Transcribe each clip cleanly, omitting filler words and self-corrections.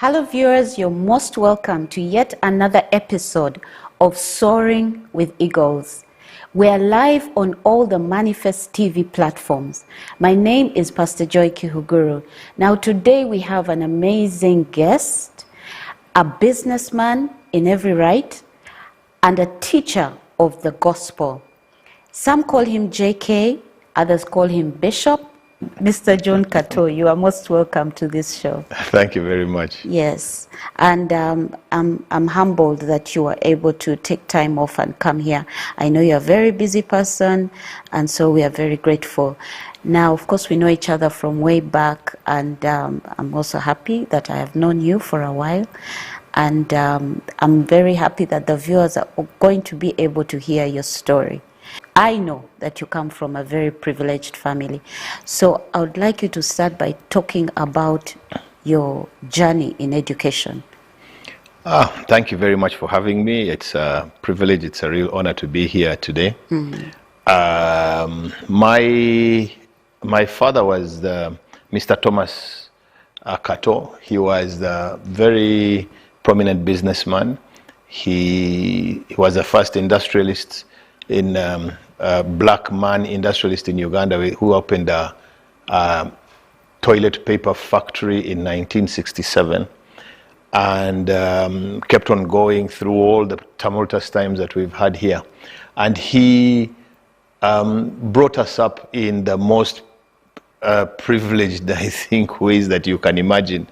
Hello viewers, you're most welcome to yet another episode of Soaring with Eagles. We're live on all the Manifest TV platforms. My name is Pastor Joy Kihuguru. Now today we have an amazing guest, a businessman in every right, and a teacher of the gospel. Some call him JK, others call him Bishop. Mr. John Katto, you are most welcome to this show. Thank you very much. Yes, and I'm humbled that you are able to take time off and come here. I know you're a very busy person, and so we are very grateful. Now, of course, we know each other from way back, and I'm also happy that I have known you for a while. And I'm very happy that the viewers are going to be able to hear your story. I know that you come from a very privileged family. So I would like you to start by talking about your journey in education. Thank you very much for having me. It's a privilege, it's a real honor to be here today. My father was Mr. Thomas Kato. He was a very prominent businessman. He was the first industrialist in black man industrialist in Uganda who opened a toilet paper factory in 1967 and kept on going through all the tumultuous times that we've had here. And he brought us up in the most privileged, I think, ways that you can imagine.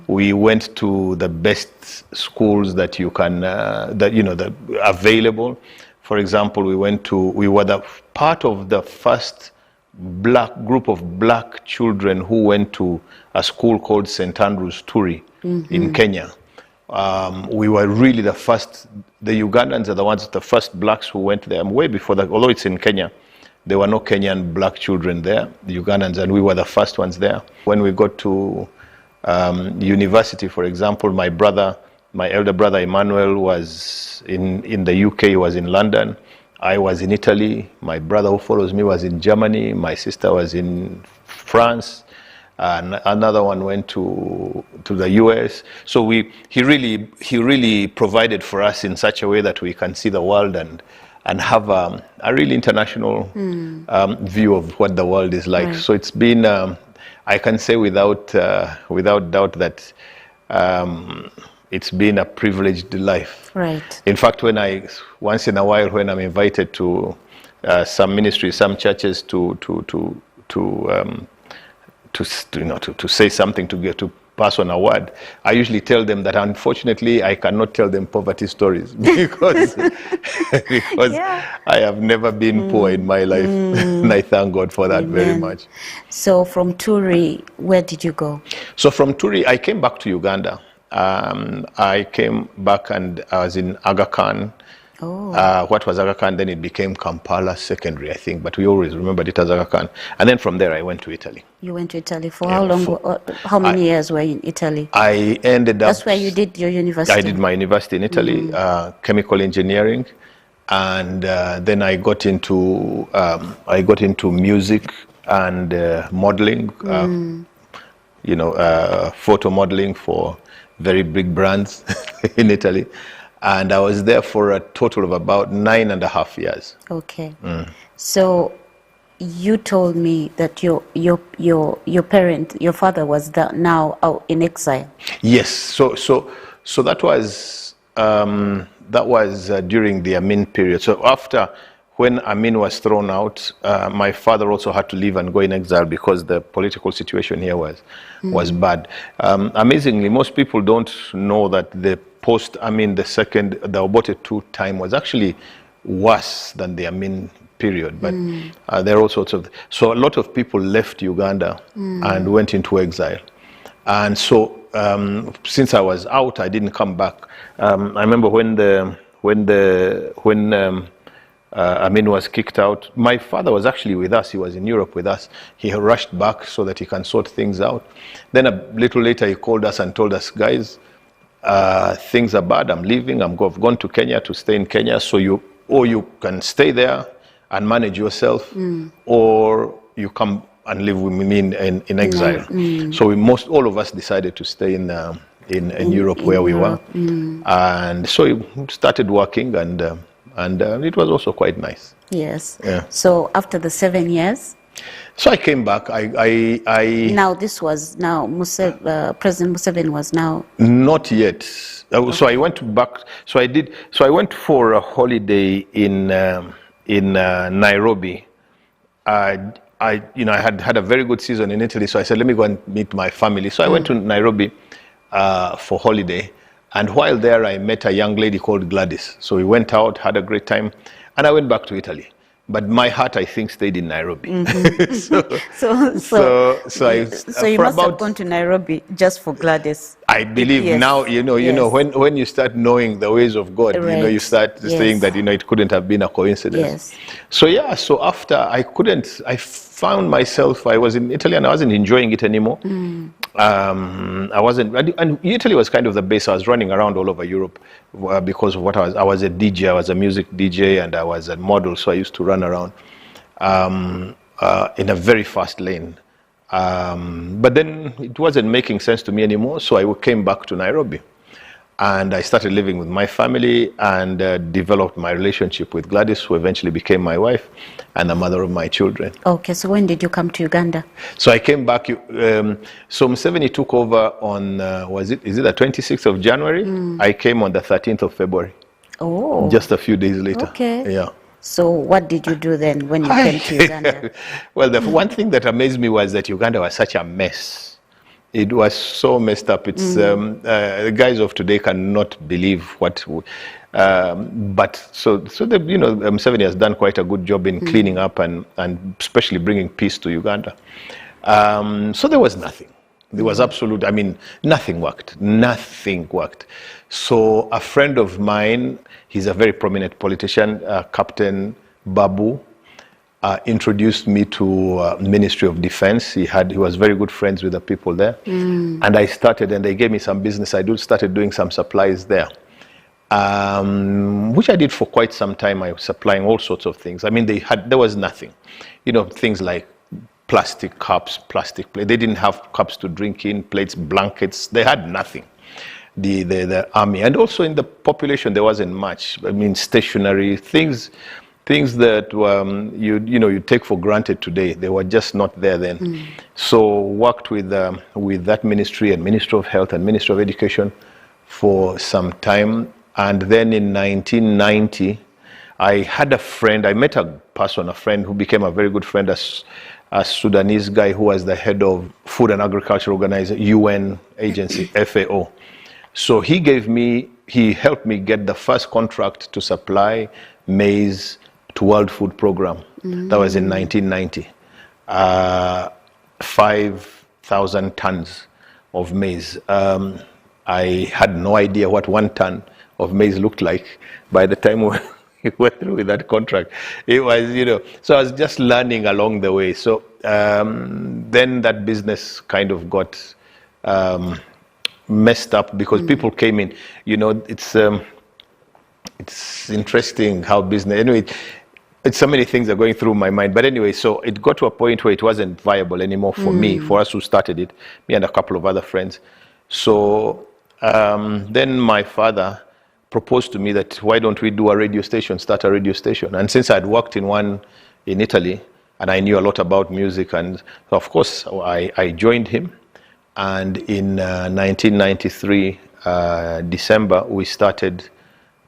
We went to the best schools that you can, that available. For example, we were the part of the first group of black children who went to a school called St. Andrew's Turi in Kenya. We were really the first, the Ugandans are the first blacks who went there way before that. Although it's in Kenya, there were no Kenyan black children there, the Ugandans, and we were the first ones there. When we got to university, for example, my elder brother Emmanuel was in the UK, he was in London. I was in Italy. My brother who follows me was in Germany. My sister was in France. And another one went to the US. So he really provided for us in such a way that we can see the world and have a really international view of what the world is like. Right. So it's been, I can say without doubt that it's been a privileged life. Right. In fact, once in a while, when I'm invited to some ministries, some churches to say something, to pass on a word, I usually tell them that unfortunately I cannot tell them poverty stories because yeah. I have never been poor in my life, and I thank God for that. Amen. Very much. So from Turi, where did you go? So from Turi, I came back to Uganda. I came back and I was in Aga Khan. Oh. What was Aga Khan? Then it became Kampala Secondary, I think, but we always remembered it as Aga Khan. And then from there I went to Italy. You went to Italy for how long? How many years were you in Italy? I ended up... That's where you did your university? I did my university in Italy, chemical engineering. And then I got into music and modeling, photo modeling for very big brands in Italy, and I was there for a total of about 9.5 years. Okay. So you told me that your father was now out in exile. Yes. So that was during the Amin period. So after, when Amin was thrown out, my father also had to leave and go in exile because the political situation here was bad. Amazingly, most people don't know that the post-Amin, the Obote II time was actually worse than the Amin period. But there are all sorts of... So a lot of people left Uganda and went into exile. And so since I was out, I didn't come back. I remember when Amin was kicked out. My father was actually with us. He was in Europe with us. He rushed back so that he can sort things out. Then a little later, he called us and told us, guys, things are bad. I'm leaving. I've gone to Kenya to stay in Kenya. So you can stay there and manage yourself, or you come and live with me in exile. So all of us decided to stay in in Europe where we were. And so we started working, and it was also quite nice. Yes. Yeah. So after the 7 years? So I came back. Now this was President Museveni was now. Not yet. So I went back. So I went for a holiday in Nairobi. I had a very good season in Italy. So I said, let me go and meet my family. So I went to Nairobi for holiday. And while there, I met a young lady called Gladys. So we went out, had a great time, and I went back to Italy. But my heart, I think, stayed in Nairobi. So you must have gone to Nairobi just for Gladys. I believe now, when you start knowing the ways of God, Right. You start saying that, it couldn't have been a coincidence. Yes. So after I found myself, I was in Italy and I wasn't enjoying it anymore. I wasn't, and Italy was kind of the base. I was running around all over Europe because of what I was a DJ, I was a music DJ, and I was a model, so I used to run around in a very fast lane. But then it wasn't making sense to me anymore, so I came back to Nairobi. And I started living with my family and developed my relationship with Gladys, who eventually became my wife and the mother of my children. Okay, so when did you come to Uganda? So I came back, so Museveni took over on, is it the 26th of January? I came on the 13th of February. Oh. Just a few days later. Okay. Yeah. So what did you do then when you came to Uganda? Well, the one thing that amazed me was that Uganda was such a mess. It was so messed up. It's the guys of today cannot believe what. But Museveni has done quite a good job in cleaning up and especially bringing peace to Uganda. So there was nothing. There was nothing worked. Nothing worked. So a friend of mine, he's a very prominent politician, Captain Babu, introduced me to Ministry of Defense. He was very good friends with the people there. And and they gave me some business. I started doing some supplies there, which I did for quite some time. I was supplying all sorts of things. There was nothing. Things like plastic cups, plastic plates. They didn't have cups to drink in, plates, blankets. They had nothing. The army. And also in the population, there wasn't much. Stationery, things that you take for granted today, they were just not there then. So worked with that ministry and Ministry of Health and Ministry of Education for some time. And then in 1990, I met a friend who became a very good friend, a Sudanese guy who was the head of Food and Agriculture Organization, UN agency, FAO. So he helped me get the first contract to supply maize to World Food Program. That was in 1990. 5,000 tons of maize. I had no idea what 1 ton of maize looked like by the time we went through with that contract. It was, so I was just learning along the way. So then that business kind of got messed up because people came in. It's interesting how business, anyway, it's so many things are going through my mind. But anyway, so it got to a point where it wasn't viable anymore for us who started it, me and a couple of other friends. So then my father proposed to me that why don't we do a radio station, start a radio station. And since I'd worked in one in Italy and I knew a lot about music, and of course I joined him. And in 1993, December, we started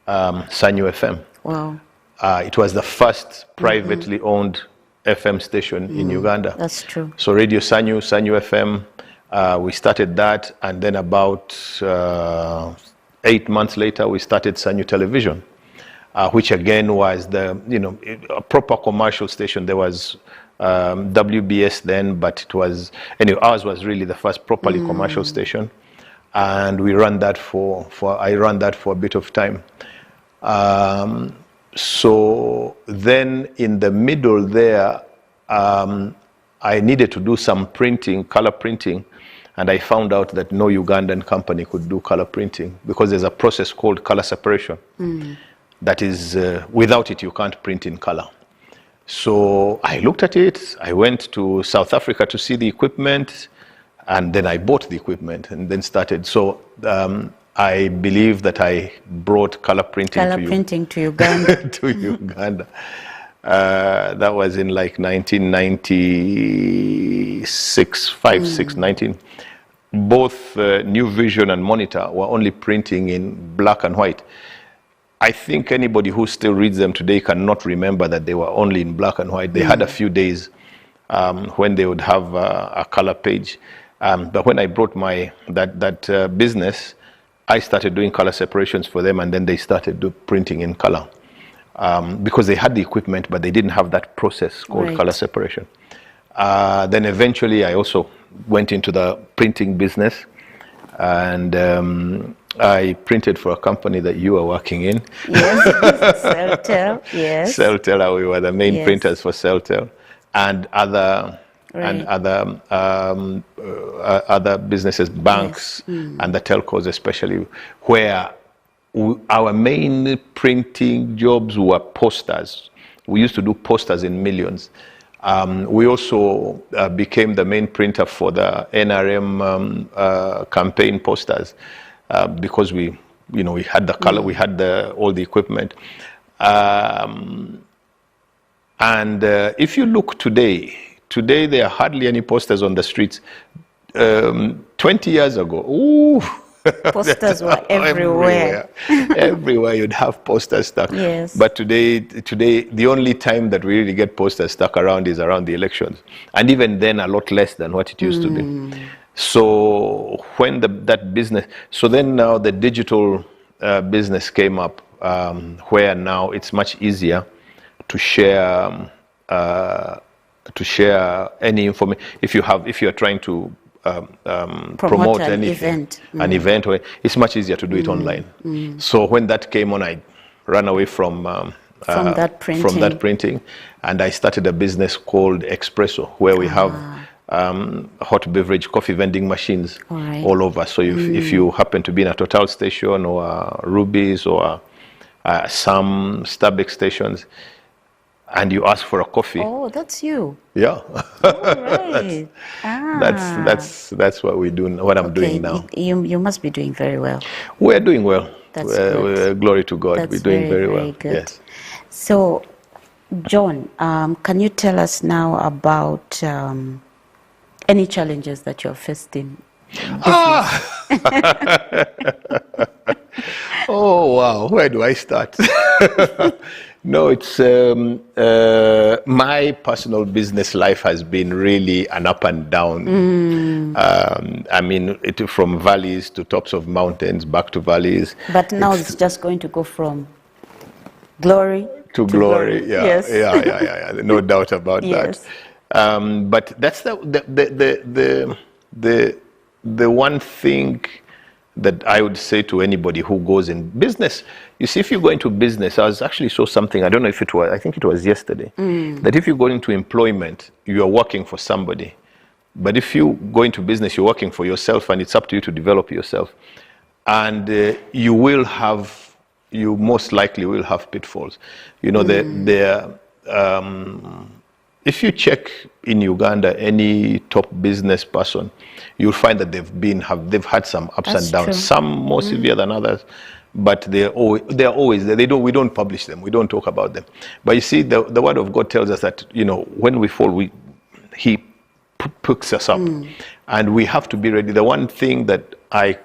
Sanyu FM. Wow. It was the first privately owned FM station in Uganda. That's true. So Radio Sanyu FM, we started that, and then about 8 months later, we started Sanyu Television, which again was a proper commercial station. There was WBS then, but ours was really the first properly commercial station, and I ran that for a bit of time. So then in the middle there, I needed to do some printing, color printing, and I found out that no Ugandan company could do color printing because there's a process called color separation. That is, without it, you can't print in color. So I looked at it. I went to South Africa to see the equipment. And then I bought the equipment and then started. So I believe that I brought color printing to Uganda. to Uganda. That was in like 1996, 19. Both New Vision and Monitor were only printing in black and white. I think anybody who still reads them today cannot remember that they were only in black and white. They had a few days when they would have a color page. But when I brought that business, I started doing color separations for them, and then they started printing in color. Because they had the equipment, but they didn't have that process called color separation. Then eventually I also went into the printing business, and I printed for a company that you are working in. Yes, Celtel, yes. Celtel, we were the main printers for Celtel, and other other businesses, banks, and the telcos especially, where our main printing jobs were posters. We used to do posters in millions. We also became the main printer for the NRM campaign posters because we had the color, we had all the equipment. If you look today there are hardly any posters on the streets. 20 years ago, ooh, posters were everywhere. Everywhere you'd have posters stuck. Yes. But today, the only time that we really get posters stuck around is around the elections, and even then, a lot less than what it used to be. So when that business, so then now the digital business came up, where now it's much easier to share any information if you're trying to promote anything, an event, it's much easier to do it online. So when that came on, I ran away from that printing, and I started a business called Espresso, where we have hot beverage coffee vending machines all over. So if you happen to be in a Total station or a Ruby's or some Starbucks stations, and you ask for a coffee. Oh, that's you. Yeah. Oh, right. That's what we do. What I'm doing now. You must be doing very well. We're doing well. That's good. Glory to God. That's we're doing very well. Good. Yes. So, John, can you tell us now about any challenges that you're faced in business? Oh wow, where do I start? No, it's my personal business life has been really an up and down. I mean, from valleys to tops of mountains, back to valleys. But now it's just going to go from glory to glory. Yeah, yes. yeah. No doubt about that. But that's the one thing that I would say to anybody who goes in business. You see, if you go into business, I actually saw something, I don't know if it was, I think it was yesterday, that if you go into employment, you are working for somebody. But if you go into business, you're working for yourself, and it's up to you to develop yourself. And you most likely will have pitfalls. You know, if you check in Uganda any top business person, you'll find that they've had some ups and downs. True. Some more severe than others, but they're always there. We don't publish them. We don't talk about them. But you see, the Word of God tells us that when we fall, He picks us up, and we have to be ready. The one thing that I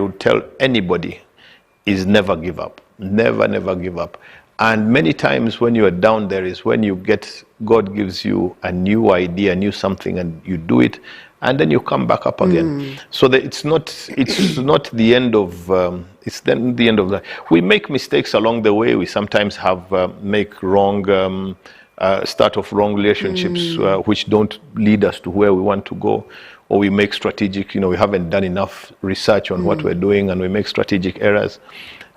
would tell anybody is never give up. Never give up. And many times when you are down there is when God gives you a new idea, new something, and you do it, and then you come back up again. So that it's not the end of, it's then the end of life. We make mistakes along the way. We sometimes make wrong, start off wrong relationships, which don't lead us to where we want to go. Or we make strategic, we haven't done enough research on what we're doing, and we make strategic errors.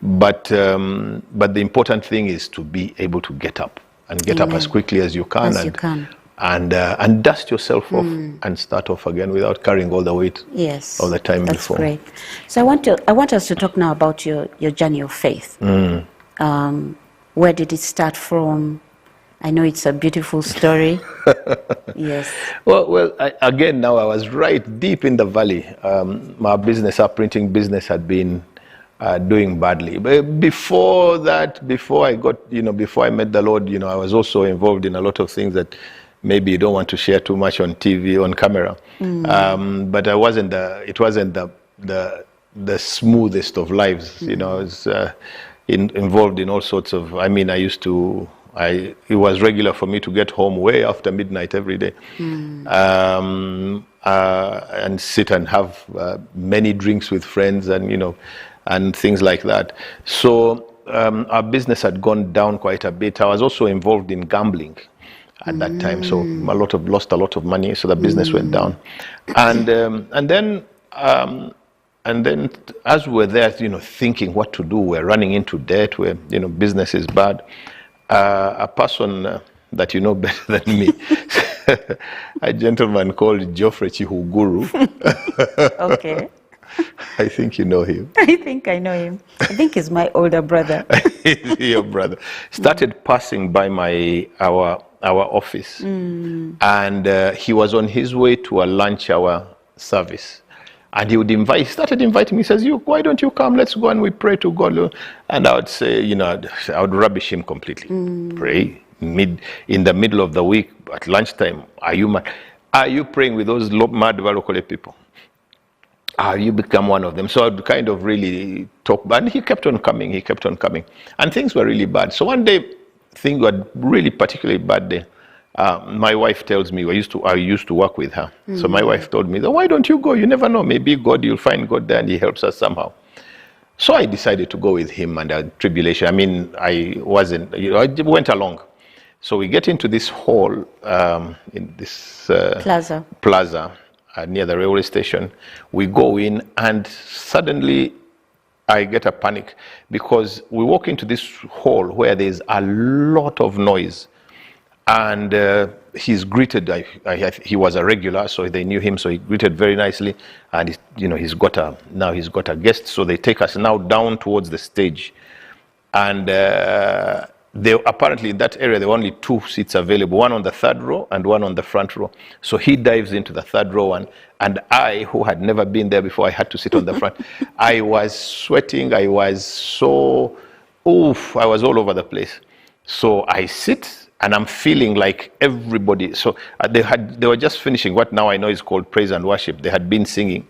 But the important thing is to be able to get up and get up as quickly as you can, and dust yourself off and start off again without carrying all the weight of the time before. That's great. So I want us to talk now about your journey of faith. Where did it start from, I know it's a beautiful story. Yes. Again, now I was right deep in the valley. My business, our printing business, had been doing badly. But before that, before I met the Lord, I was also involved in a lot of things that maybe you don't want to share too much on TV, on camera. But it wasn't the smoothest of lives. I was involved in all sorts of. It was regular for me to get home way after midnight every day, and sit and have many drinks with friends, and things like that. So our business had gone down quite a bit. I was also involved in gambling at that time, so lost a lot of money. So the business went down, and then as we were there, thinking what to do, we're running into debt. Where business is bad. A person that you know better than me, a gentleman called Geoffrey Kihuguru. Okay. I think you know him. I think I know him. I think he's my older brother. Your brother started passing by our office, and he was on his way to a lunch hour service. And he started inviting me. He says, why don't you come? Let's go and we pray to God. And I would say, I would rubbish him completely. Pray in the middle of the week at lunchtime. Are you mad? Are you praying with those mad Valokole people? You become one of them. So I'd kind of really talk. And he kept on coming. And things were really bad. So one day, things were really particularly bad day. My wife tells me, I used to work with her. So my wife told me, why don't you go? You never know. Maybe you'll find God there and he helps us somehow. So I decided to go with him under tribulation. I went along. So we get into this hall, in this plaza near the railway station. We go in and suddenly I get a panic because we walk into this hall where there's a lot of noise. And he's greeted. He was a regular, so they knew him. So he greeted very nicely, and he's got a guest. So they take us now down towards the stage, and apparently in that area there were only 2 seats available, one on the third row and one on the front row. So he dives into the third row one, and I, who had never been there before, I had to sit on the front. I was sweating. I was all over the place. So I sit. And I'm feeling like everybody. So they were just finishing what now I know is called praise and worship. They had been singing,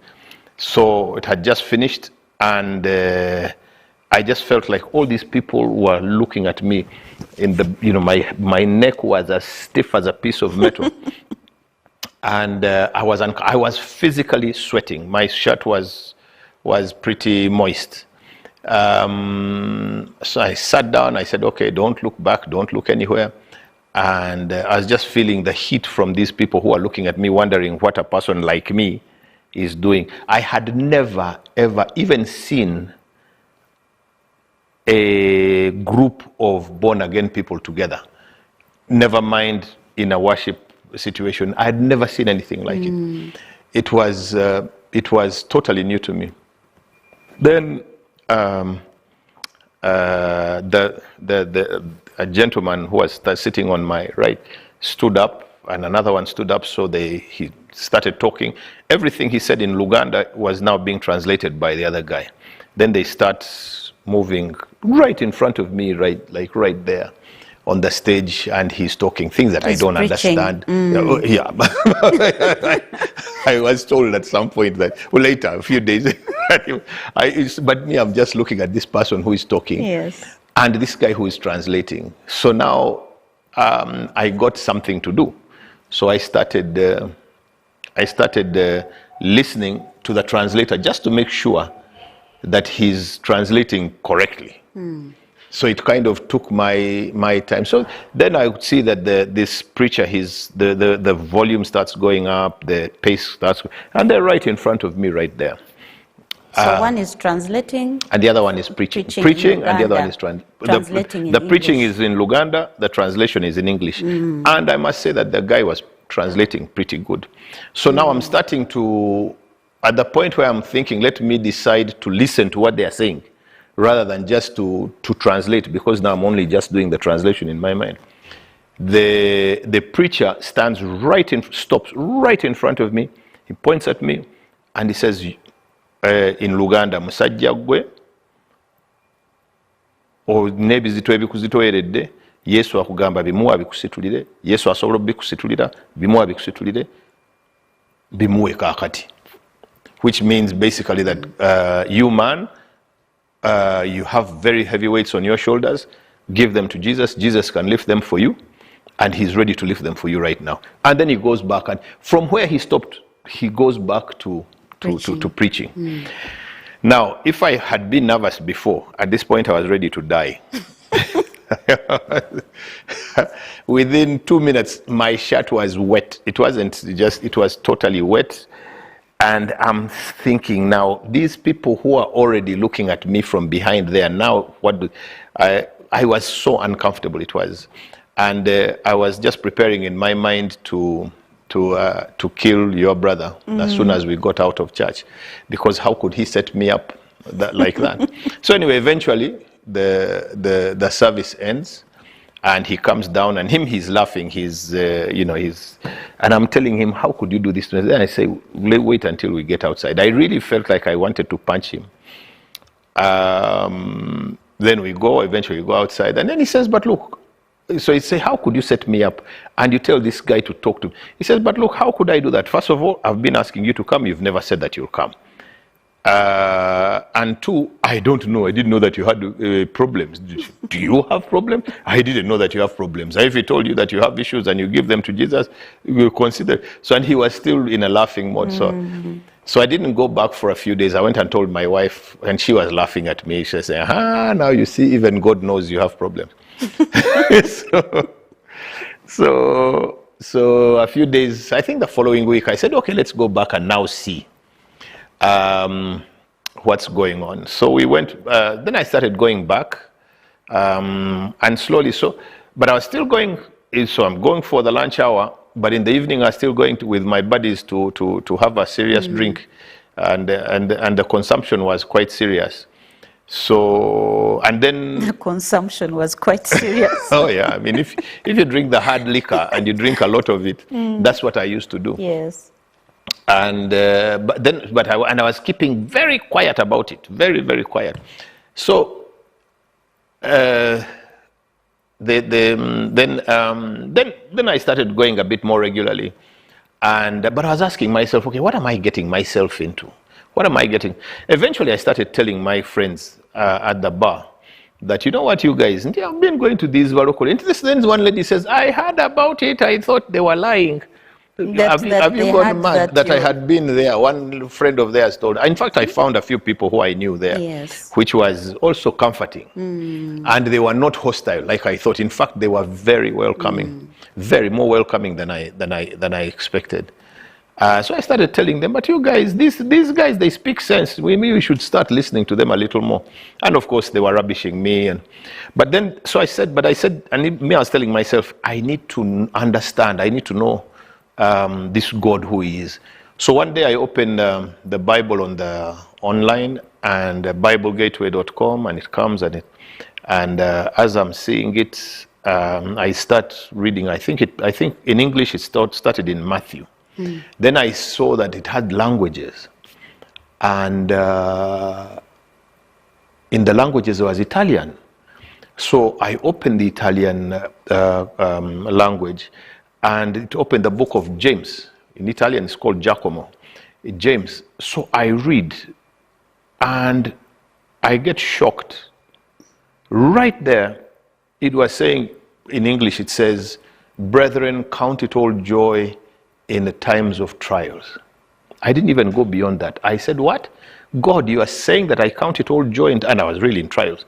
so it had just finished, and I just felt like all these people were looking at me. My neck was as stiff as a piece of metal, and I was physically sweating. My shirt was pretty moist. So I sat down. I said, "Okay, don't look back. Don't look anywhere." And I was just feeling the heat from these people who are looking at me, wondering what a person like me is doing. I had never, ever even seen a group of born-again people together. Never mind in a worship situation. I had never seen anything like it. It was totally new to me. Then a gentleman who was sitting on my right stood up, and another one stood up. So he started talking. Everything he said in Luganda was now being translated by the other guy. Then they start moving right in front of me, right there on the stage, and he's talking things that I don't understand. Yeah. I was told at some point that, later, a few days, but me, I'm just looking at this person who is talking. Yes. And this guy who is translating. So now I got something to do. So I started listening to the translator just to make sure that he's translating correctly. So it kind of took my time. So then I would see that this preacher, the volume starts going up, the pace starts, and they're right in front of me right there. So one is translating, and the other one is preaching, and the other one is translating. The preaching is in Luganda, the translation is in English, and I must say that the guy was translating pretty good. So now I'm starting to, at the point where I'm thinking, let me decide to listen to what they are saying, rather than just to translate, because now I'm only just doing the translation in my mind. The preacher stops right in front of me. He points at me and he says, in Luganda, musajja gwe n'ebizito ebikuzitoyeredde Yesu akugamba bimuwa bikusitulire, Yesu asobola bikusitulira, bimuwa bikusitulire, bimuwe kakati. Which means basically that you man, you have very heavy weights on your shoulders, give them to Jesus, Jesus can lift them for you, and he's ready to lift them for you right now. And then he goes back, and from where he stopped, he goes back to preaching. Now, if I had been nervous before, at this point I was ready to die. Within 2 minutes, my shirt was wet. It wasn't just, it was totally wet. And I'm thinking now, these people who are already looking at me from behind there, now what do I was so uncomfortable it was. And I was just preparing in my mind to kill your brother as soon as we got out of church, because how could he set me up like that? So anyway, eventually the service ends, and he comes down, and he's laughing. He's and I'm telling him, how could you do this? And I say, wait until we get outside. I really felt like I wanted to punch him. Then we eventually go outside, and then he says, but look. So he says, how could you set me up and you tell this guy to talk to me? He says, but look, how could I do that? First of all, I've been asking you to come. You've never said that you'll come. And two, I don't know. I didn't know that you had problems. Do you have problems? I didn't know that you have problems. If he told you that you have issues and you give them to Jesus, you will consider. So, and he was still in a laughing mode. So I didn't go back for a few days. I went and told my wife, and she was laughing at me. She said, now you see, even God knows you have problems. So a few days, I think the following week, I said, okay, let's go back and now see what's going on. So we went, then I started going back, and slowly, but I was still going, so I'm going for the lunch hour, but in the evening I was still going with my buddies to have a serious drink, and the consumption was quite serious. So, and then the consumption was quite serious. Oh yeah, I mean, if you drink the hard liquor and you drink a lot of it, that's what I used to do. Yes. And I was keeping very quiet about it, very, very quiet. So then I started going a bit more regularly, but I was asking myself, okay, what am I getting myself into? What am I getting? Eventually, I started telling my friends at the bar that, you know what, you guys, I've been going to these local. Then one lady says, I heard about it. I thought they were lying. Have you gone mad that I had been there? One friend of theirs told. In fact, I found a few people who I knew there, yes, which was also comforting. And they were not hostile like I thought. In fact, they were very welcoming, very more welcoming than I expected. So I started telling them, but you guys, these guys, they speak sense. Maybe we should start listening to them a little more. And of course, they were rubbishing me. I was telling myself, I need to understand. I need to know this God who he is. So one day I opened the Bible on the online and BibleGateway.com, and it comes and as I'm seeing it, I start reading. I think in English it started in Matthew. Then I saw that it had languages, and in the languages there was Italian. So I opened the Italian language, and it opened the book of James. In Italian it's called Giacomo, James. So I read, and I get shocked. Right there, it was saying, in English it says, "Brethren, count it all joy in the times of trials." I didn't even go beyond that. I said, what? God, you are saying that I count it all joy, and I was really in trials.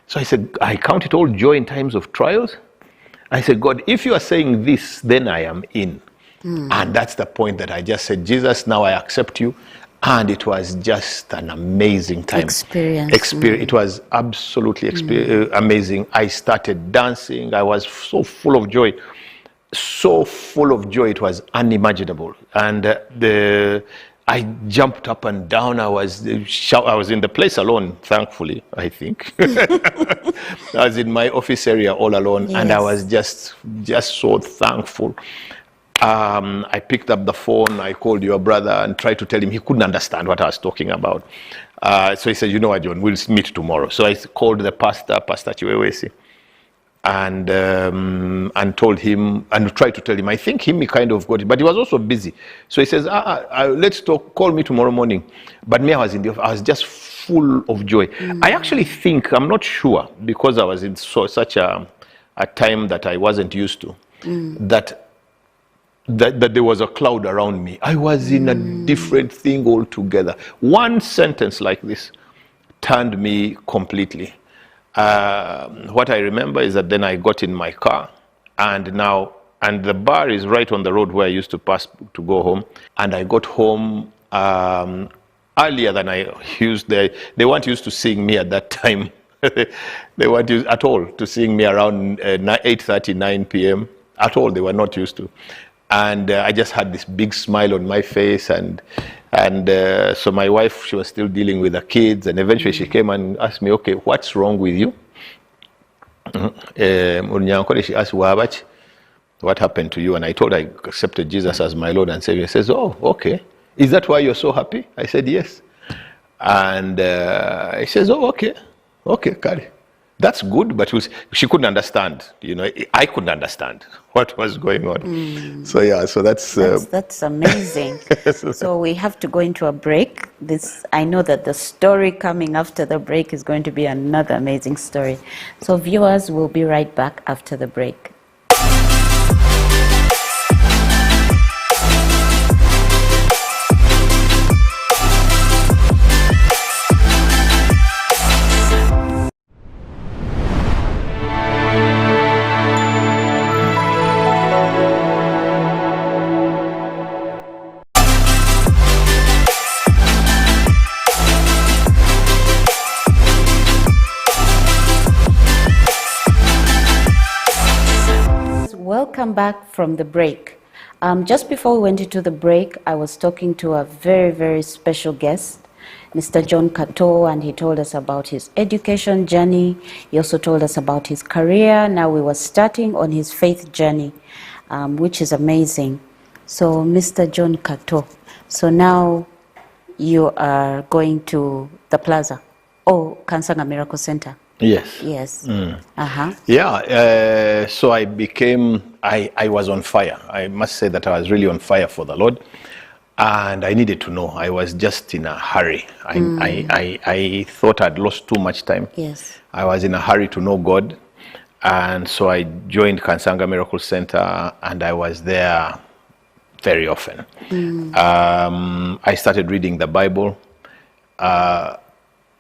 So I said, I count it all joy in times of trials? I said, God, if you are saying this, then I am in. And that's the point that I just said, Jesus, now I accept you. And it was just an amazing time. Experience. It was absolutely amazing. I started dancing. I was so full of joy. So full of joy, it was unimaginable. And I jumped up and down. I was in the place alone, thankfully, I think. I was in my office area all alone, Yes. and I was just so thankful. I picked up the phone, I called your brother and tried to tell him. He couldn't understand what I was talking about. So he said, you know what, John, we'll meet tomorrow. So I called the pastor, Pastor Chiwewesi, and told him, and tried to tell him. I think he kind of got it, but he was also busy. So he says, let's talk, call me tomorrow morning. But me, I was in the office, I was just full of joy. I actually think, I'm not sure, because I was in such a time that I wasn't used to, that there was a cloud around me. I was in a different thing altogether. One sentence like this turned me completely. What I remember is that then I got in my car, and the bar is right on the road where I used to pass to go home. And I got home earlier than I used. They weren't used to seeing me at that time. They weren't used at all to seeing me around 8:30, 9 p.m. At all, they were not used to. And I just had this big smile on my face, and so my wife, she was still dealing with the kids, and eventually she came and asked me, okay, what's wrong with you? She asked, what happened to you? And I told her I accepted Jesus as my Lord and Savior. She says, oh, okay. Is that why you're so happy? I said, yes. And he says, oh, okay, Kari. That's good, but she couldn't understand. I couldn't understand what was going on. So yeah, so that's amazing. So we have to go into a break. I know that the story coming after the break is going to be another amazing story. So viewers, we'll be right back after the break. Welcome back from the break. Just before we went into the break, I was talking to a very, very special guest, Mr. John Katto, and he told us about his education journey. He also told us about his career. Now we were starting on his faith journey, which is amazing. So, Mr. John Katto, so now you are going to the Plaza, Kansanga Miracle Center. Yes. Yes. Yeah. So I was on fire. I must say that I was really on fire for the Lord, and I needed to know. I was just in a hurry. I thought I'd lost too much time. Yes. I was in a hurry to know God, and so I joined Kansanga Miracle Center, and I was there very often. I started reading the Bible.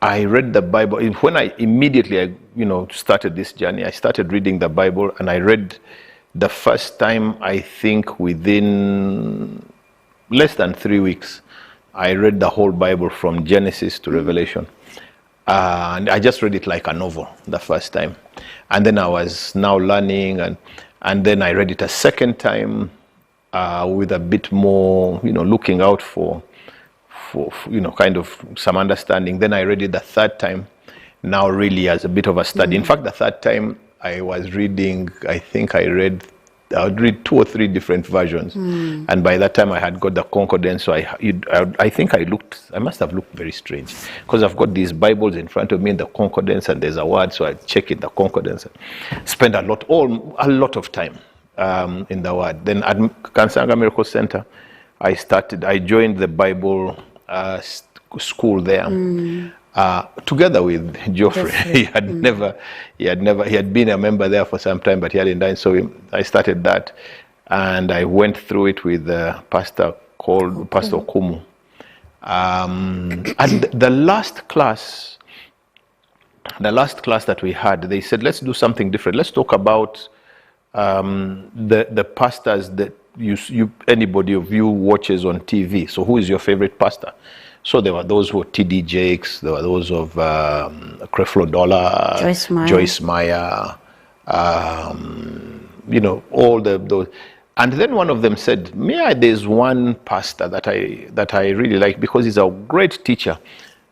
I read the Bible. When I immediately started this journey, I started reading the Bible, and I read the first time, I think within less than 3 weeks, I read the whole Bible from Genesis to Revelation. And I just read it like a novel the first time. And then I was now learning, and then I read it a second time with a bit more, looking out for kind of some understanding. Then I read it the third time, now really as a bit of a study. In fact, the third time I was reading, I think I would read 2 or 3 different versions. And by that time I had got the concordance. So I think I must have looked very strange, because I've got these Bibles in front of me in the concordance, and there's a word, so I check it, the concordance, spend a lot of time in the word. Then at Kansanga Miracle Center, I joined the Bible school there, together with Geoffrey. He had been a member there for some time, but he hadn't done. So I started that, and I went through it with a pastor called Pastor Kumu. And the last class that we had, they said, let's do something different. Let's talk about the pastors that anybody of you watches on TV. So who is your favorite pastor? So there were those who were T.D. Jakes, there were those of Creflo Dollar, Joyce Meyer, all those. And then one of them said, there's one pastor that I really like because he's a great teacher,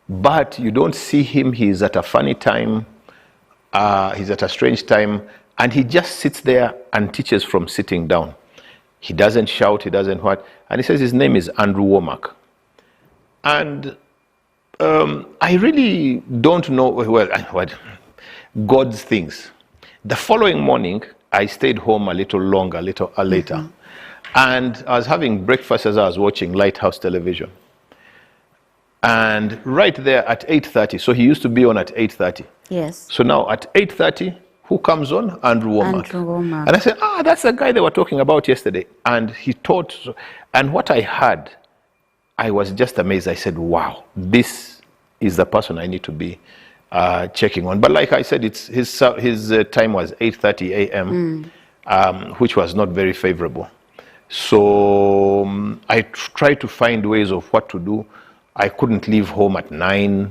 but you don't see him. He's at a funny time. He's at a strange time. And he just sits there and teaches from sitting down. He doesn't shout. He doesn't what. And he says his name is Andrew Womack. And I really don't know, what God's things. The following morning, I stayed home a little longer, a little later. And I was having breakfast as I was watching Lighthouse Television. And right there at 8:30, so he used to be on at 8:30. Yes. So now at 8:30, who comes on? Andrew Womack. And I said, that's the guy they were talking about yesterday. And he taught, and what I heard, I was just amazed. I said, wow, this is the person I need to be checking on. But like I said, his time was 8:30 a.m., which was not very favorable. So I tried to find ways of what to do. I couldn't leave home at 9.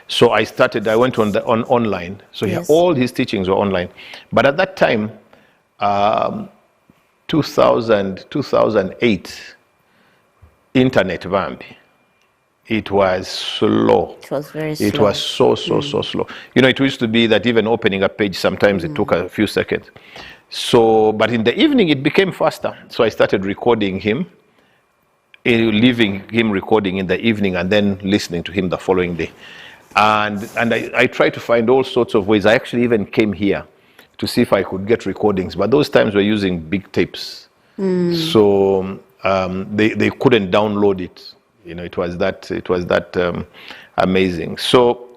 So I went on online. So Yes. all his teachings were online. But at that time, 2008, internet vambi. It was slow. It was very slow. It was so slow. It used to be that even opening a page, sometimes it took a few seconds. So, but in the evening, it became faster. So I started recording him, leaving him recording in the evening and then listening to him the following day. And I tried to find all sorts of ways. I actually even came here to see if I could get recordings. But those times we're using big tapes. So they couldn't download it. It was that amazing. So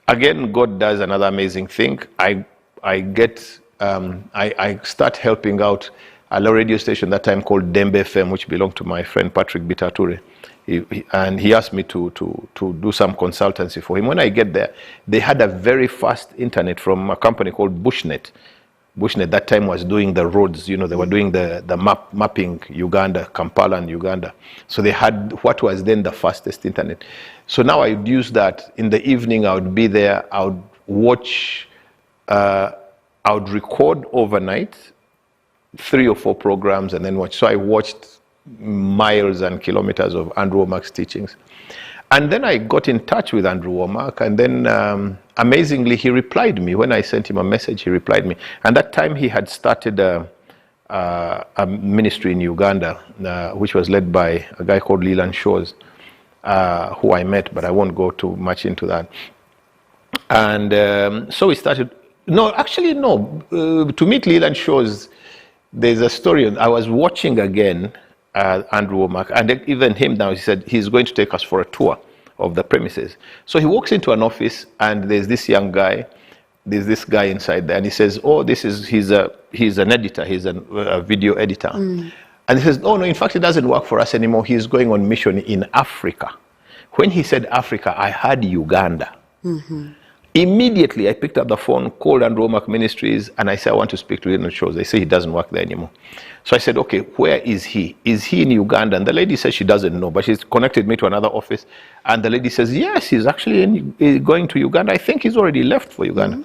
again, God does another amazing thing. I start helping out a radio station that time called Dembe FM, which belonged to my friend Patrick Bitature. And he asked me to do some consultancy for him. When I get there, they had a very fast internet from a company called Bushnet. Bushnet that time was doing the roads, they were doing the mapping Uganda, Kampala and Uganda. So they had what was then the fastest internet. So now I would use that. In the evening, I would be there, I would watch, I would record overnight 3 or 4 programs and then watch. So I watched miles and kilometers of Andrew Womack's teachings. And then I got in touch with Andrew Womack, and then amazingly, he replied me. When I sent him a message, he replied me. And that time he had started a ministry in Uganda, which was led by a guy called Leland Shores, who I met, but I won't go too much into that. And so we started. No, actually, no. To meet Leland Shores, there's a story. I was watching again Andrew Womack, and even him now, he said he's going to take us for a tour of the premises. So he walks into an office, and there's this young guy, there's this guy inside there, and he says, he's an editor, he's a video editor. And he says, no, in fact, he doesn't work for us anymore. He's going on mission in Africa. When he said Africa, I heard Uganda. Immediately, I picked up the phone, called Andrew Womack Ministries, and I said, I want to speak to Leland Shores. They say he doesn't work there anymore. So I said, okay, where is he? Is he in Uganda? And the lady says she doesn't know, but she's connected me to another office. And the lady says, yes, he's actually going to Uganda. I think he's already left for Uganda.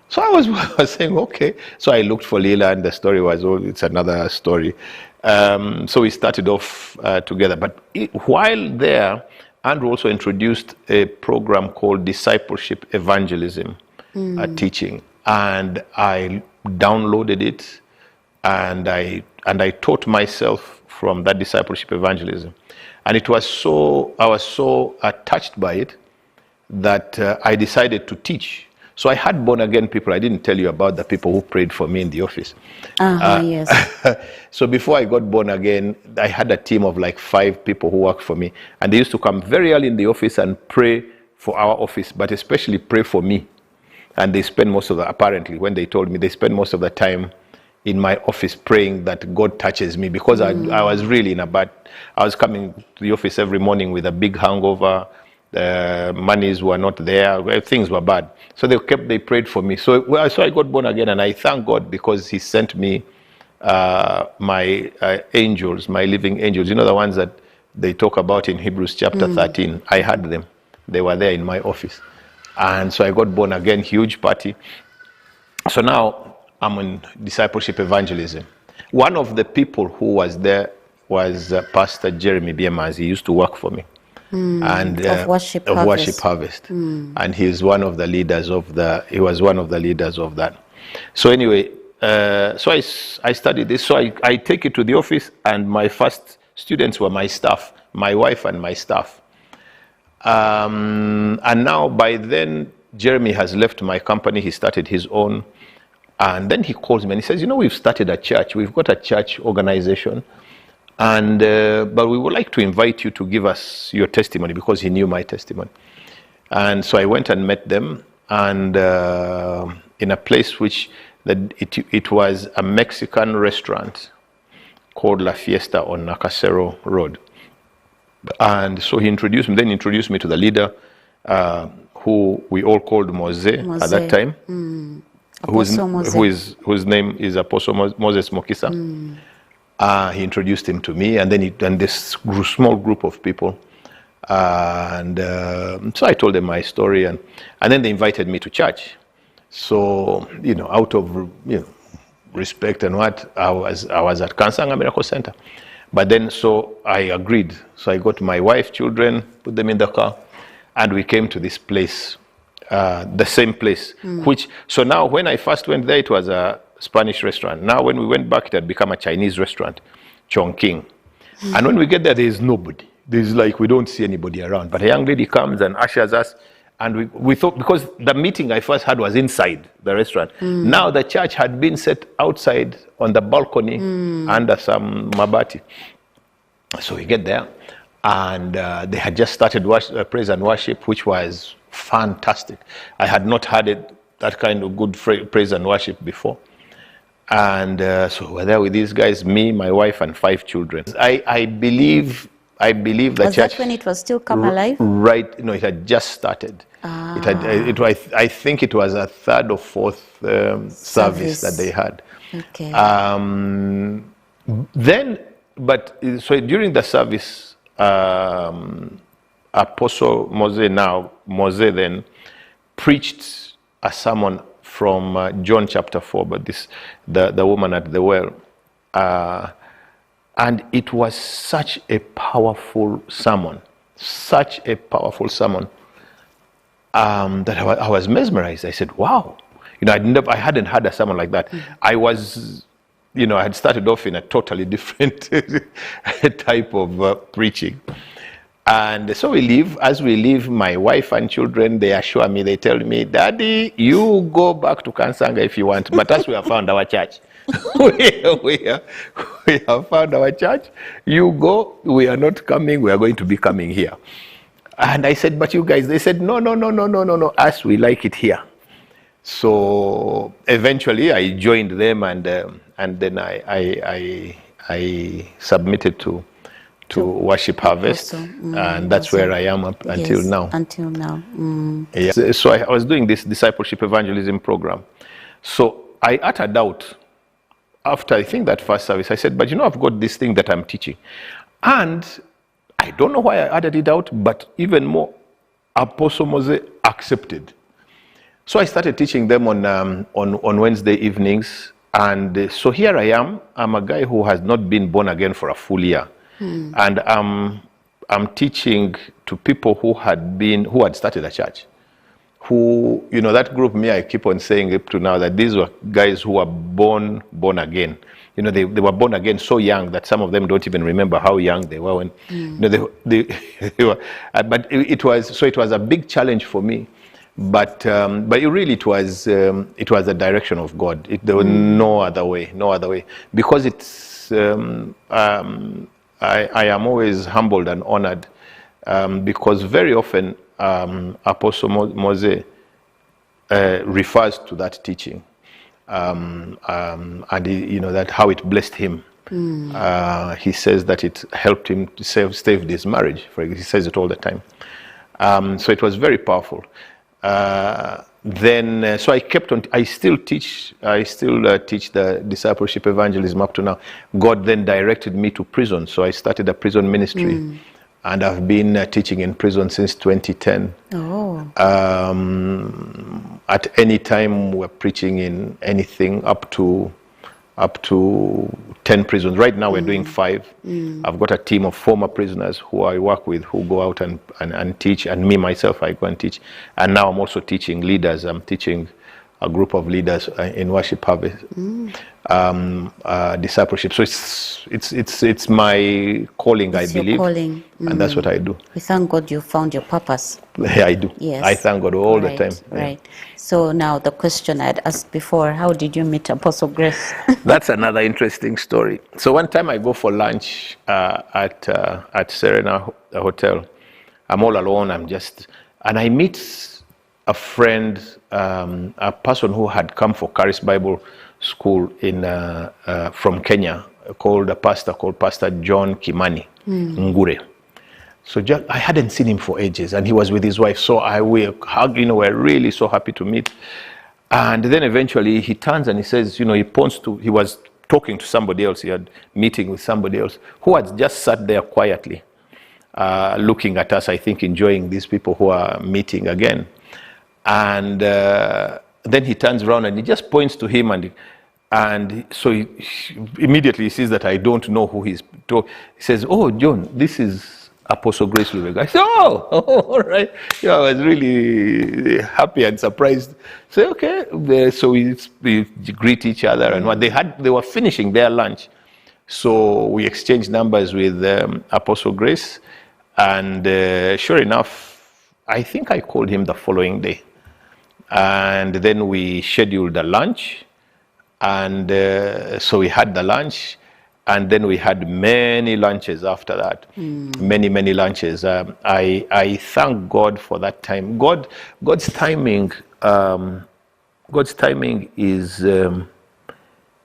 So I was saying, okay. So I looked for Leland. The story was, it's another story. So we started off together. But while there, Andrew also introduced a program called Discipleship Evangelism Teaching. And I downloaded it, and I taught myself from that discipleship evangelism. And I was so touched by it that I decided to teach. So I had born again people. I didn't tell you about the people who prayed for me in the office. Yes. So before I got born again, I had a team of like 5 people who worked for me. And they used to come very early in the office and pray for our office, but especially pray for me. And they spend most of apparently, when they told me, they spend most of the time in my office praying that God touches me, because I was really I was coming to the office every morning with a big hangover. Monies were not there. Things were bad. So they prayed for me. So I got born again, and I thank God because He sent me my angels, my living angels. You know, the ones that they talk about in Hebrews chapter 13. I had them. They were there in my office. And so I got born again, huge party. So now I'm in discipleship evangelism. One of the people who was there was Pastor Jeremy Biemaz. He used to work for me. And Of Worship of Worship Harvest. Harvest. And he was one of the leaders of that. So anyway, so I studied this. So I take it to the office, and my first students were my staff, my wife and my staff. And now by then, Jeremy has left my company. He started his own. And then he calls me and he says, we've started a church. We've got a church organization. And but we would like to invite you to give us your testimony, because he knew my testimony. And so I went and met them, and in a place which it was a Mexican restaurant called La Fiesta on Nacasero Road. And so he introduced me to the leader, who we all called Mose at that time, whose name is Apostle Moses Mokisa. He introduced him to me, and then this small group of people. So I told them my story, and then they invited me to church. So, out of respect and what, I was at Kansanga Miracle Center. But then, so I agreed. So I got my wife, children, put them in the car, and we came to this place, the same place. So now when I first went there, it was a Spanish restaurant. Now when we went back, it had become a Chinese restaurant, Chongqing. And when we get there is nobody. We don't see anybody around. But a young lady comes and ushers us, and we thought, because the meeting I first had was inside the restaurant. Now the church had been set outside on the balcony under some mabati. So we get there, and they had just started praise and worship, which was fantastic. I had not had that kind of good praise and worship before. And so we're there with these guys, me, my wife, and 5 children. I believe the Was church. that when it was still Come Alive? Right. No, it had just started. I think it was a 3rd or 4th service that they had. Okay. So during the service, Apostle Mose then preached a sermon from John chapter 4, but the woman at the well. And it was such a powerful sermon, that I was mesmerized. I said, wow. I hadn't had a sermon like that. I had started off in a totally different type of preaching. And so as we leave, my wife and children, they assure me, they tell me, Daddy, you go back to Kansanga if you want, but as we have found our church. we have found our church. You go, we are not coming, we are going to be coming here. And I said, but you guys, they said, no, us, we like it here. So eventually I joined them, and then I submitted to Worship Harvest, and that's where I am up until now. Until now. Yes. So I was doing this discipleship evangelism program. So I uttered out after, I think, that first service. I said, but I've got this thing that I'm teaching. And I don't know why I added it out, but even more, Apostle Mose accepted. So I started teaching them on Wednesday evenings. And so here I am. I'm a guy who has not been born again for a full year. And I'm teaching to people who had started a church. That group, I keep on saying up to now that these were guys who were born again. They were born again so young that some of them don't even remember how young they were when, they were. But it was a big challenge for me. But it was the direction of God. There was no other way. Because it's, I am always humbled and honored, because very often Apostle Mose refers to that teaching, and that how it blessed him. He says that it helped him to save his marriage. He says it all the time. So it was very powerful. So I kept on. I still teach the discipleship evangelism up to now. God then directed me to prison, so I started a prison ministry. and I've been teaching in prison since 2010. Oh. At any time, we're preaching in anything up to 10 prisons. Right now, we're doing 5. I've got a team of former prisoners who I work with who go out and teach, and me, myself, I go and teach. And now I'm also teaching leaders. I'm teaching a group of leaders in worship harvest, discipleship. So it's my calling, I believe. Your calling. And that's what I do. We thank God you found your purpose. Yeah, I do. Yes. I thank God all the time. Right. So now the question I'd asked before, how did you meet Apostle Grace? That's another interesting story. So one time I go for lunch at Serena Hotel. I'm all alone. And I meet a friend, a person who had come for Charis Bible School from Kenya, a pastor called Pastor John Kimani Ngure. So I hadn't seen him for ages, and he was with his wife. So we hugged, we're really so happy to meet. And then eventually he turns and he says, he was talking to somebody else. He had meeting with somebody else who had just sat there quietly, looking at us, I think enjoying these people who are meeting again. And then he turns around and he just points to him, and so he immediately sees that I don't know who he's talking. He says, "Oh, John, this is Apostle Grace Lubega." I said, "Oh, all right." Yeah, I was really happy and surprised. So okay, so we greet each other, and they were finishing their lunch, so we exchanged numbers with Apostle Grace, and sure enough, I think I called him the following day, and then we scheduled a lunch, and so we had the lunch. And then we had many lunches after that, many lunches. I thank God for that time. God's timing is when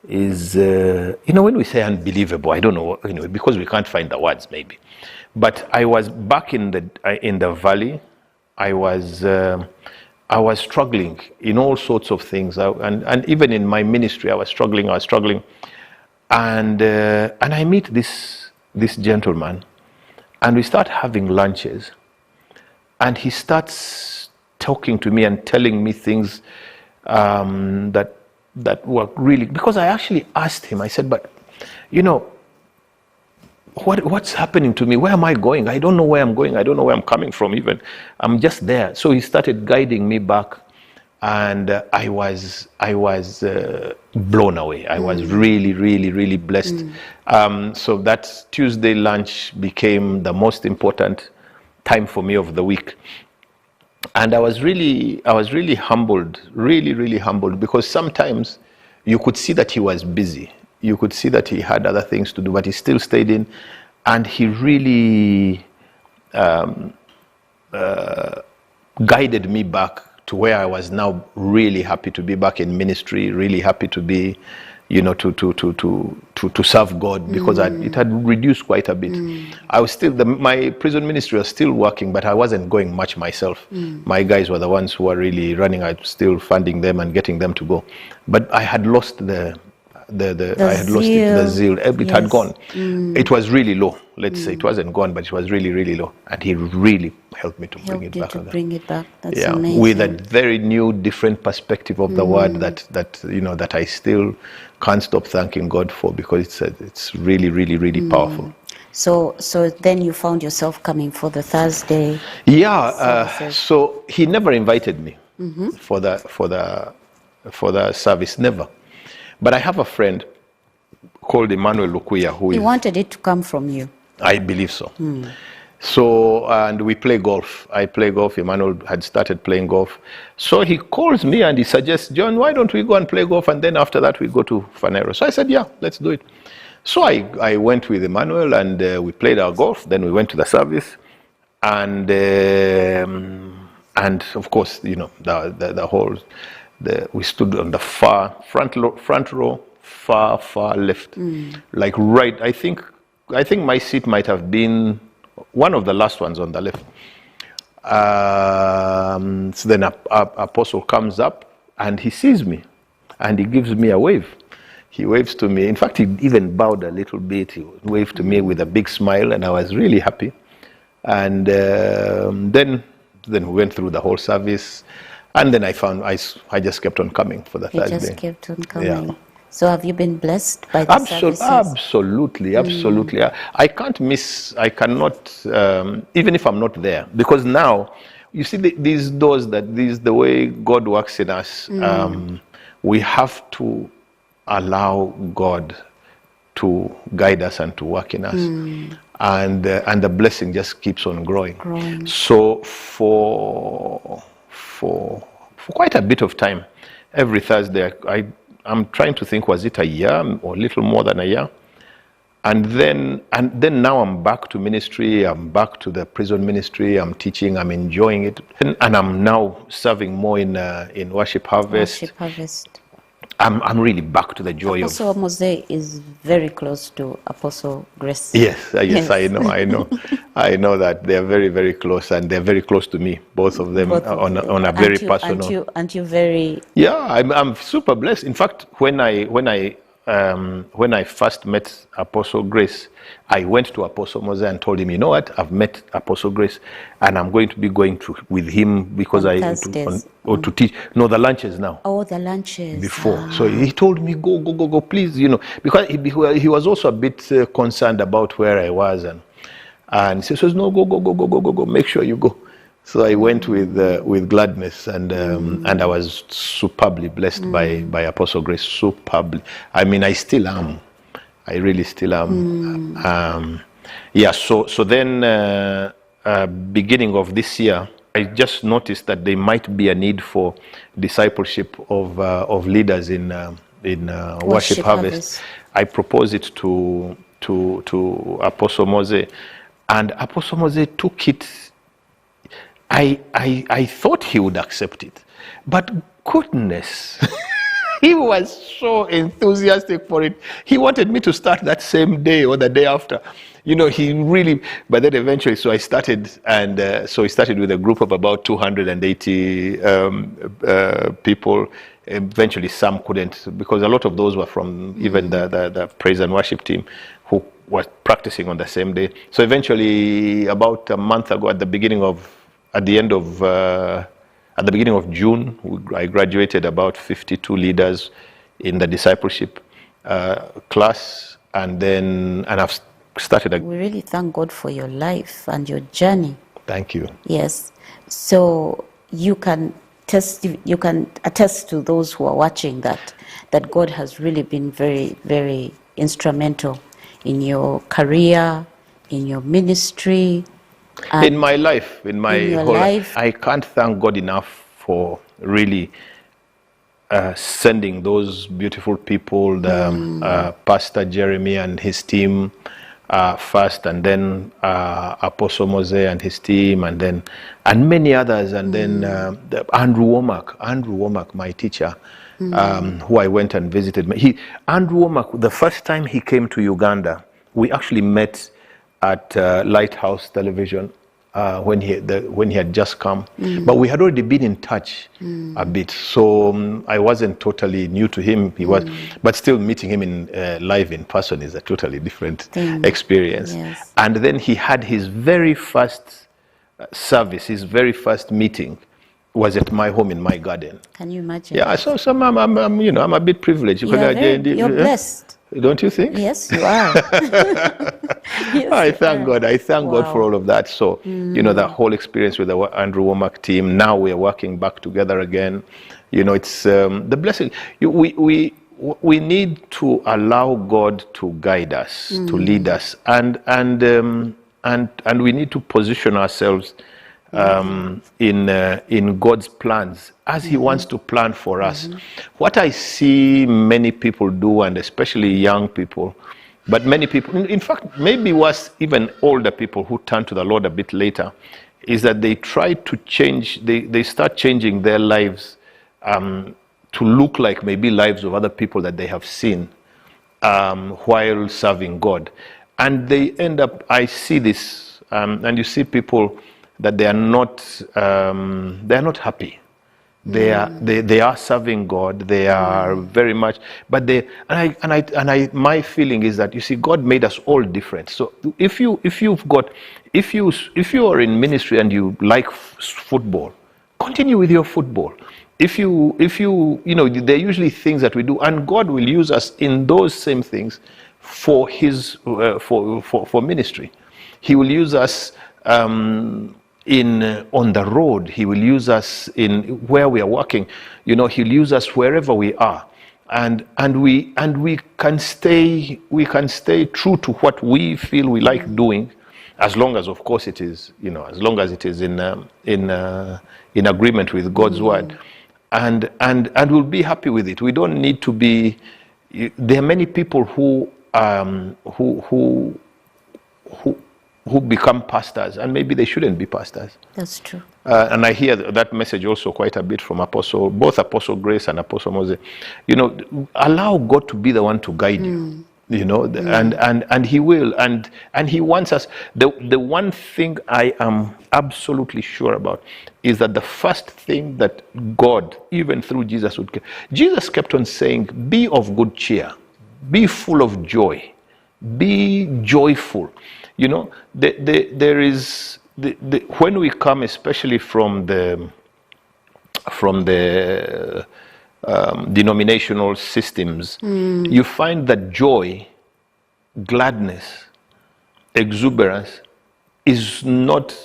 we say unbelievable, I don't know, because we can't find the words maybe. But I was back in the valley. I was struggling in all sorts of things, and even in my ministry, I was struggling. And I meet this gentleman, and we start having lunches, and he starts talking to me and telling me things that were really, because I actually asked him. I said, "But what's happening to me? Where am I going? I don't know where I'm going. I don't know where I'm coming from even. I'm just there." So he started guiding me back. And I was blown away. I was really blessed. So that Tuesday lunch became the most important time for me of the week. And I was really humbled, really humbled, because sometimes you could see that he was busy. You could see that he had other things to do, but he still stayed in, and he really guided me back to where I was now really happy to be back in ministry, really happy to be, to serve God, because it had reduced quite a bit. I was still, my prison ministry was still working, but I wasn't going much myself. My guys were the ones who were really running. I was still funding them and getting them to go. But I had lost the zeal. It had gone. It was really low. Let's say it wasn't gone, but it was really low. And he really helped me to bring it back. That's amazing. With a very new, different perspective of the word that I still can't stop thanking God for, because it's really powerful. So then you found yourself coming for the Thursday. Yeah. So he never invited me for the service. Never. But I have a friend called Emmanuel Lukuya He wanted it to come from you. I believe so. So, and we play golf. I play golf. Emmanuel had started playing golf. So he calls me and he suggests, "John, why don't we go and play golf? And then after that, we go to Fanero." So I said, "Yeah, let's do it." So I went with Emmanuel, and we played our golf. Then we went to the service. And of course, the whole... we stood on the front row, far left, like right. I think my seat might have been one of the last ones on the left. So then Apostle comes up and he sees me, and he gives me a wave. He waves to me. In fact, he even bowed a little bit. He waved to me with a big smile, and I was really happy. And then we went through the whole service, and then I found I just kept on coming for the third day. You just kept on coming. Yeah. So have you been blessed by the services? Absolutely. I can't miss, I cannot, even if I'm not there, because now, you see these doors, the way God works in us, we have to allow God to guide us and to work in us. And the blessing just keeps on growing. So for quite a bit of time, every Thursday, I'm trying to think, was it a year or a little more than a year? And then now I'm back to ministry. I'm back to the prison ministry. I'm teaching. I'm enjoying it, and I'm now serving more in Worship Harvest. Worship Harvest. I'm really back to the joy Apostle Mose is very close to Apostle Grace. Yes, I know that they are very, very close, and they're very close to me, both of them, on a very personal. Aren't you very? Yeah, I'm super blessed. In fact, when I first met Apostle Grace, I went to Apostle Mose and told him, you know what, I've met Apostle Grace, and I'm going to be going with him because to teach. No, the lunches now. Oh, the lunches. Before. So he told me, go, please, because he was also a bit concerned about where I was. And he says, no, go, make sure you go. So I went with gladness, and I was superbly blessed by Apostle Grace, superbly. I mean, I still am. I really still am. So then, beginning of this year, I just noticed that there might be a need for discipleship of leaders in Worship Harvest. I proposed it to Apostle Mose, and Apostle Mose took it. I thought he would accept it, but goodness, he was so enthusiastic for it. He wanted me to start that same day or the day after. He really, but then eventually, so I started, and so he started with a group of about 280 people. Eventually, some couldn't, because a lot of those were from even the praise and worship team who was practicing on the same day. So eventually, about a month ago, at the beginning of June, I graduated about 52 leaders in the discipleship class, and I've started. We really thank God for your life and your journey. Thank you. Yes. So you can attest to those who are watching that God has really been very, very instrumental in your career, in your ministry. In my life, in my whole life. I can't thank God enough for really sending those beautiful people, Pastor Jeremy and his team first, and then Apostle Mose and his team, and many others, and then Andrew Womack, my teacher, who I went and visited. Andrew Womack, the first time he came to Uganda, we actually met at Lighthouse Television when he had just come, but we had already been in touch a bit, so I wasn't totally new to him. He was, but still meeting him live in person is a totally different experience. Yes. And then he had his very first service, his very first meeting was at my home in my garden. Can you imagine? Yeah, so I'm a bit privileged. You're blessed. Don't you think? Yes, you are. Yes, I thank God. I thank God for all of that. So, the whole experience with the Andrew Womack team, now we're working back together again. It's the blessing. We need to allow God to guide us, to lead us, and we need to position ourselves in God's plans as He wants to plan for us. What I see many people do, and especially young people, but many people, in fact, maybe was even older people who turn to the Lord a bit later, is that they try to change, they start changing their lives to look like maybe lives of other people that they have seen while serving God. And they end up, I see this, and you see people that they are not happy. They are serving God. They are very much, but my feeling is that, you see, God made us all different. So if you are in ministry and you like football, continue with your football. If you there are usually things that we do, and God will use us in those same things for his for ministry. He will use us on the road. He will use us in where we are working. He'll use us wherever we are, and we can stay true to what we feel we like doing, as long as, of course, it is in agreement with God's word, and we'll be happy with it. We don't need to be. There are many people who become pastors, and maybe they shouldn't be pastors. That's true. And I hear that message also quite a bit from both Apostle Grace and Apostle Moses. Allow God to be the one to guide you. And he will, and he wants us. The one thing I am absolutely sure about is that the first thing that God, even through Jesus, Jesus kept on saying, be of good cheer, be full of joy, be joyful. There is when we come, especially from the denominational systems, you find that joy, gladness, exuberance is not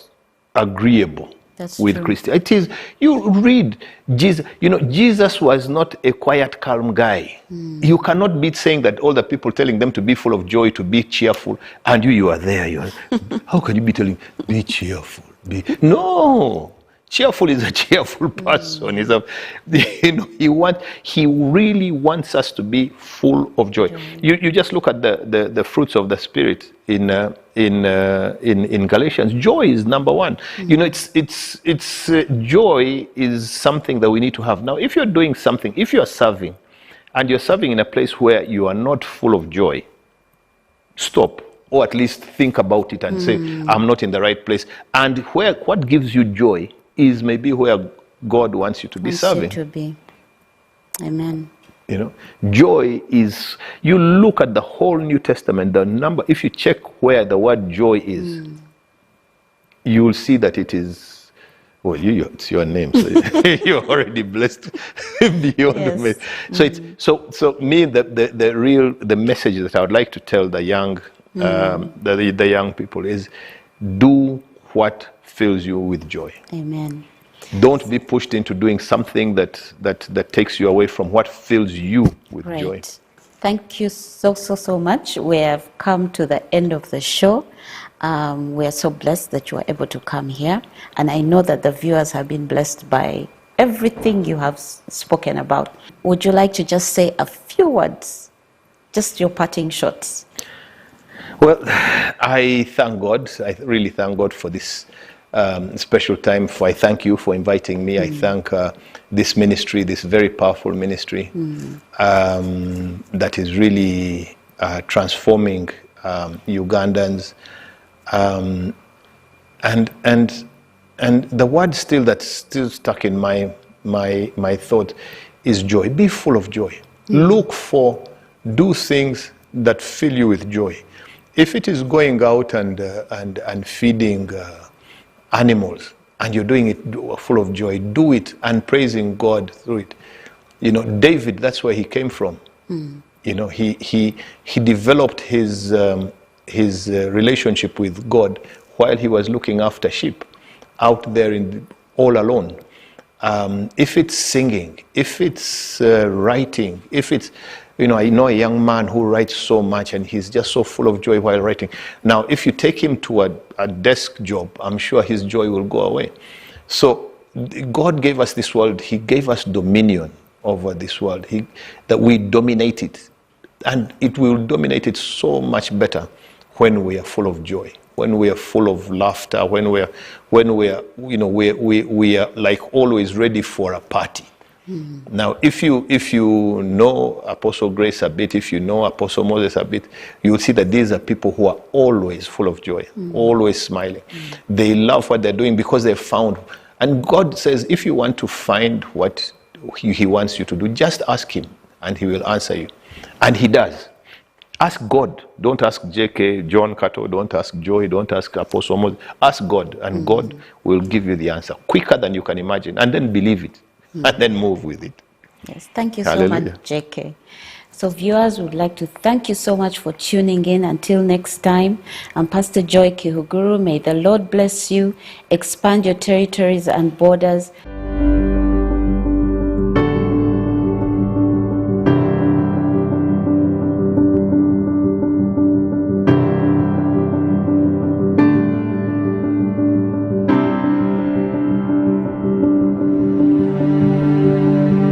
agreeable. That's with true. Christianity. It is, you read Jesus, Jesus was not a quiet, calm guy. You cannot be saying that all the people telling them to be full of joy, to be cheerful, and you are there. How can you be telling, be cheerful? No. Cheerful is a cheerful person. He really wants us to be full of joy. You just look at the fruits of the Spirit in Galatians. Joy is number one. It's joy is something that we need to have. Now, if you're doing something, if you're serving, and you're serving in a place where you are not full of joy, stop, or at least think about it and say, I'm not in the right place. And what gives you joy is maybe where God wants you to be serving. To be. Amen. Joy is, you look at the whole New Testament, the number, if you check where the word joy is, you will see that it is, well, it's your name, so you're already blessed beyond me. So so me, the message that I would like to tell the young, the young people is, do what fills you with joy. Amen. Don't be pushed into doing something that takes you away from what fills you with joy. Thank you so much. We have come to the end of the show. We are so blessed that you are able to come here, and I know that the viewers have been blessed by everything you have spoken about. Would you like to just say a few words, just your parting shots? Well, I thank God. I really thank God for this special time. I thank you for inviting me. I thank this ministry, this very powerful ministry that is really transforming Ugandans. And the word still that's still stuck in my thought is joy. Be full of joy. Do things that fill you with joy. If it is going out and feeding animals, and you're doing it full of joy, do it and praising God through it. David, that's where he came from. He developed his relationship with God while he was looking after sheep out there all alone. If it's singing, if it's writing, if it's, I know a young man who writes so much and he's just so full of joy while writing. Now, if you take him to a desk job, I'm sure his joy will go away. So God gave us this world. He gave us dominion over this world, that we dominate it. And it will dominate it so much better when we are full of joy, when we are full of laughter, when we are like always ready for a party. Now, if you know Apostle Grace a bit, if you know Apostle Moses a bit, you will see that these are people who are always full of joy, always smiling. They love what they're doing because they've found And God says, if you want to find what he wants you to do, just ask him and he will answer you. And he does. Ask God. Don't ask JK, John, Kato. Don't ask Joy. Don't ask Apostle Moses. Ask God, and God will give you the answer quicker than you can imagine. And then believe it, and then move with it. Yes, thank you so Hallelujah. much, JK. So viewers, would like to thank you so much for tuning in. Until next time, I'm Pastor Joy Kihuguru. May the Lord bless you, expand your territories and borders.